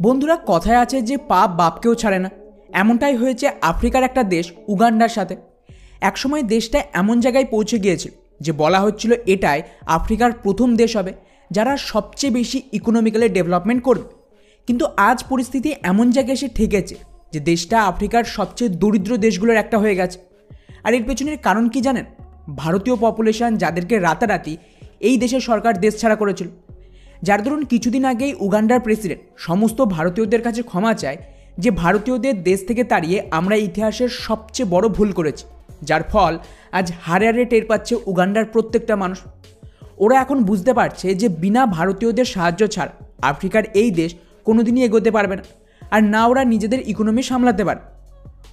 বন্ধুরা, কথায় আছে যে পাপ বাপকেও ছাড়ে না। এমনটাই হয়েছে আফ্রিকার একটা দেশ উগান্ডার সাথে। একসময় দেশটা এমন জায়গায় পৌঁছে গিয়েছিল যে বলা হচ্ছিল এটাই আফ্রিকার প্রথম দেশ হবে যারা সবচেয়ে বেশি ইকোনমিক্যালি ডেভেলপমেন্ট করবে। কিন্তু আজ পরিস্থিতি এমন জায়গায় এসে ঠেকেছে যে দেশটা আফ্রিকার সবচেয়ে দরিদ্র দেশগুলোর একটা হয়ে গেছে। আর এর পেছনের কারণ কি জানেন? ভারতীয় পপুলেশন যাদেরকে রাতারাতি এই দেশের সরকার দেশ ছাড়া করেছিল। যার দরুন কিছুদিন আগেই উগান্ডার প্রেসিডেন্ট সমস্ত ভারতীয়দের কাছে ক্ষমা চায় যে ভারতীয়দের দেশ থেকে তাড়িয়ে আমরা ইতিহাসের সবচেয়ে বড় ভুল করেছি, যার ফল আজ হারে হারে টের পাচ্ছে উগান্ডার প্রত্যেকটা মানুষ। ওরা এখন বুঝতে পারছে যে বিনা ভারতীয়দের সাহায্য ছাড়া আফ্রিকার এই দেশ কোনোদিনই এগোতে পারবে না, আর না ওরা নিজেদের ইকোনমি সামলাতে পারে।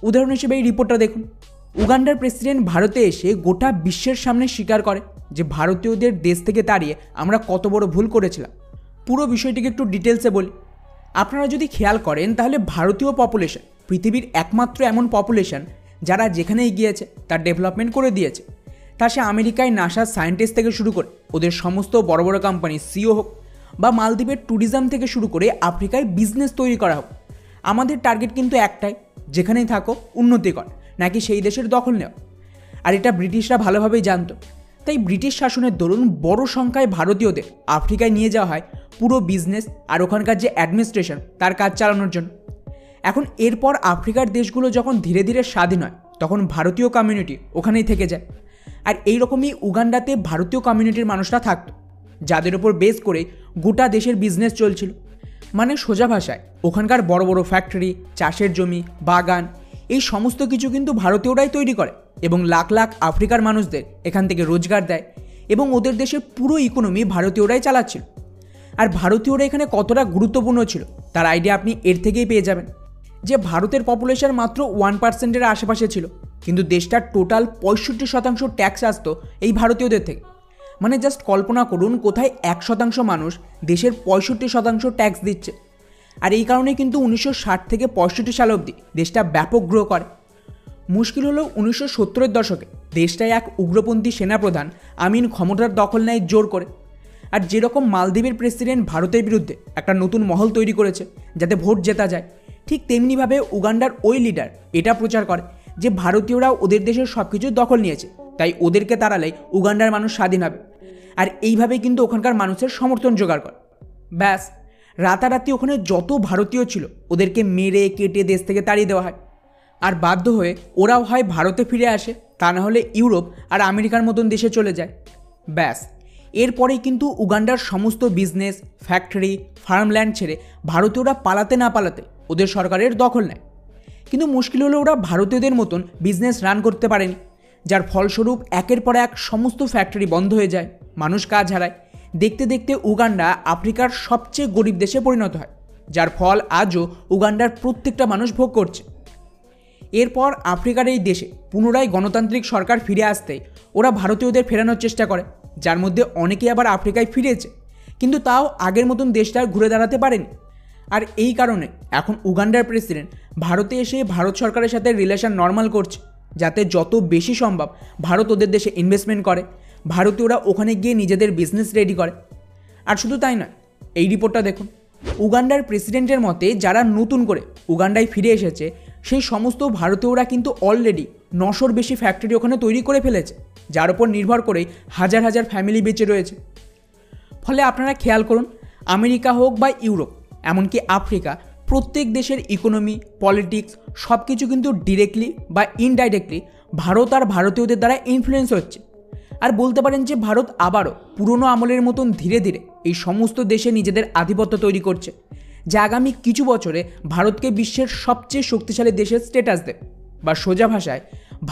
উদাহরণ হিসেবে এই রিপোর্টটা দেখুন। উগান্ডার প্রেসিডেন্ট ভারতে এসে গোটা বিশ্বের সামনে স্বীকার করে যে ভারতীয়দের দেশ থেকে তাড়িয়ে আমরা কত বড় ভুল করেছিলাম। পুরো বিষয়টিকে একটু ডিটেলসে বলি। আপনারা যদি খেয়াল করেন তাহলে ভারতীয় পপুলেশন পৃথিবীর একমাত্র এমন পপুলেশন যারা যেখানেই গিয়েছে তার ডেভেলপমেন্ট করে দিয়েছে। তা সে আমেরিকায় নাসার সায়েন্টিস্ট থেকে শুরু করে ওদের সমস্ত বড় বড় কোম্পানি সিও হোক, বা মালদ্বীপের ট্যুরিজম থেকে শুরু করে আফ্রিকায় বিজনেস তৈরি করা হোক, আমাদের টার্গেট কিন্তু একটাই, যেখানেই থাকো উন্নতি কর, নাকি সেই দেশের দখল নেওয়া। আর এটা ব্রিটিশরা ভালোভাবেই জানতো। তাই ব্রিটিশ শাসনের দরুন বড় সংখ্যায় ভারতীয়দের আফ্রিকায় নিয়ে যাওয়া হয় পুরো বিজনেস আর ওখানকার যে অ্যাডমিনিস্ট্রেশন তার কাজ চালানোর জন্য। এখন এরপর আফ্রিকার দেশগুলো যখন ধীরে ধীরে স্বাধীন হয় তখন ভারতীয় কমিউনিটি ওখানেই থেকে যায়। আর এইরকমই উগান্ডাতে ভারতীয় কমিউনিটির মানুষরা থাকতো, যাদের ওপর বেস করে গোটা দেশের বিজনেস চলছিল। মানে সোজা ভাষায় ওখানকার বড় বড় ফ্যাক্টরি, চাষের জমি, বাগান, এই সমস্ত কিছু কিন্তু ভারতীয়রাই তৈরি করে এবং লাখ লাখ আফ্রিকার মানুষদের এখান থেকে রোজগার দেয়, এবং ওদের দেশের পুরো ইকোনমি ভারতীয়রাই চালাচ্ছিল। আর ভারতীয়রা এখানে কতটা গুরুত্বপূর্ণ ছিল তার আইডিয়া আপনি এর থেকেই পেয়ে যাবেন যে ভারতের পপুলেশন মাত্র 1%-এর আশেপাশে ছিল, কিন্তু দেশটার টোটাল 65% ট্যাক্স আসতো এই ভারতীয়দের থেকে। মানে জাস্ট কল্পনা করুন কোথায় 1% মানুষ দেশের 65% ট্যাক্স দিচ্ছে। আর এই কারণে কিন্তু 1960 থেকে 65 সাল অবধি দেশটা ব্যাপক গ্রো করে। মুশকিল হলো 1970-এর দশকে দেশটায় এক উগ্রপন্থী সেনাপ্রধান আমিন ক্ষমতার দখল নেয় জোর করে। আর যেরকম মালদ্বীপের প্রেসিডেন্ট ভারতের বিরুদ্ধে একটা নতুন মহল তৈরি করেছে যাতে ভোট জেতা যায়, ঠিক তেমনিভাবে উগান্ডার ওই লিডার এটা প্রচার করে যে ভারতীয়রা ওদের দেশের সব কিছু দখল নিয়েছে, তাই ওদেরকে তাড়ালেই উগান্ডার মানুষ স্বাধীন হবে। আর এইভাবেই কিন্তু ওখানকার মানুষের সমর্থন জোগাড় করে। ব্যাস, রাতারাতি ওখানে যত ভারতীয় ছিল ওদেরকে মেরে কেটে দেশ থেকে তাড়িয়ে দেওয়া হয়। আর বাধ্য হয়ে ওরাও হয় ভারতে ফিরে আসে, তা না হলে ইউরোপ আর আমেরিকার মতন দেশে চলে যায়। ব্যাস, এরপরেই কিন্তু উগান্ডার সমস্ত বিজনেস, ফ্যাক্টরি, ফার্মল্যান্ড ছেড়ে ভারতীয়রা পালাতে না পালাতে ওদের সরকারের দখল নেয়। কিন্তু মুশকিল হলো ওরা ভারতীয়দের মতন বিজনেস রান করতে পারেনি, যার ফলস্বরূপ একের পর এক সমস্ত ফ্যাক্টরি বন্ধ হয়ে যায়, মানুষ কাজ হারায়। দেখতে দেখতে উগান্ডা আফ্রিকার সবচেয়ে গরিব দেশে পরিণত হয়, যার ফল আজও উগান্ডার প্রত্যেকটা মানুষ ভোগ করছে। এরপর আফ্রিকার এই দেশে পুনরায় গণতান্ত্রিক সরকার ফিরে আসতেই ওরা ভারতীয়দের ফেরানোর চেষ্টা করে, যার মধ্যে অনেকেই আবার আফ্রিকায় ফিরেছে, কিন্তু তাও আগের মতন দেশটা ঘুরে দাঁড়াতে পারেনি। আর এই কারণে এখন উগান্ডার প্রেসিডেন্ট ভারতে এসে ভারত সরকারের সাথে রিলেশন নর্মাল করছে, যাতে যত বেশি সম্ভব ভারত ওদের দেশে ইনভেস্টমেন্ট করে, ভারতীয়রা ওখানে গিয়ে নিজেদের বিজনেস রেডি করে। আর শুধু তাই নয়, এই রিপোর্টটা দেখুন। উগান্ডার প্রেসিডেন্টের মতে যারা নতুন করে উগান্ডায় ফিরে এসেছে সেই সমস্ত ভারতীয়রা কিন্তু অলরেডি 900-র বেশি ফ্যাক্টরি ওখানে তৈরি করে ফেলেছে, যার উপর নির্ভর করেই হাজার হাজার ফ্যামিলি বেঁচে রয়েছে। ফলে আপনারা খেয়াল করুন, আমেরিকা হোক বা ইউরোপ, এমনকি আফ্রিকা, প্রত্যেক দেশের ইকোনমি, পলিটিক্স সব কিছু কিন্তু ডিরেক্টলি বা ইনডাইরেক্টলি ভারত আর ভারতীয়দের দ্বারা ইনফ্লুয়েন্স হচ্ছে। আর বলতে পারেন যে ভারত আবারও পুরনো আমলের মতন ধীরে ধীরে এই সমস্ত দেশে নিজেদের আধিপত্য তৈরি করছে, যা আগামী কিছু বছরে ভারতকে বিশ্বের সবচেয়ে শক্তিশালী দেশের স্ট্যাটাস দেবে। বা সোজা ভাষায়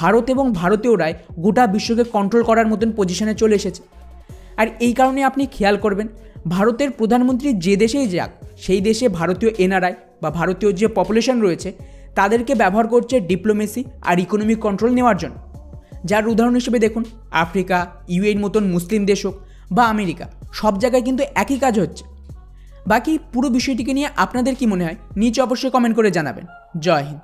ভারত এবং ভারতীয়রাই গোটা বিশ্বকে কন্ট্রোল করার মতন পজিশনে চলে এসেছে। আর এই কারণে আপনি খেয়াল করবেন, ভারতের প্রধানমন্ত্রী যে দেশেই যাক সেই দেশে ভারতীয় এনআরআই বা ভারতীয় যে পপুলেশন রয়েছে তাদেরকে ব্যবহার করছে ডিপ্লোমেসি আর ইকোনমিক কন্ট্রোল নেওয়ার জন্য। যার উদাহরণ হিসেবে দেখুন, আফ্রিকা, ইউএইর মতন মুসলিম দেশ হোক বা আমেরিকা, সব জায়গায় কিন্তু একই কাজ হচ্ছে। বাকি পুরো বিষয়টিকে নিয়ে আপনাদের কি মনে হয় নিচে অবশ্যই কমেন্ট করে জানাবেন। জয় হিন্দ।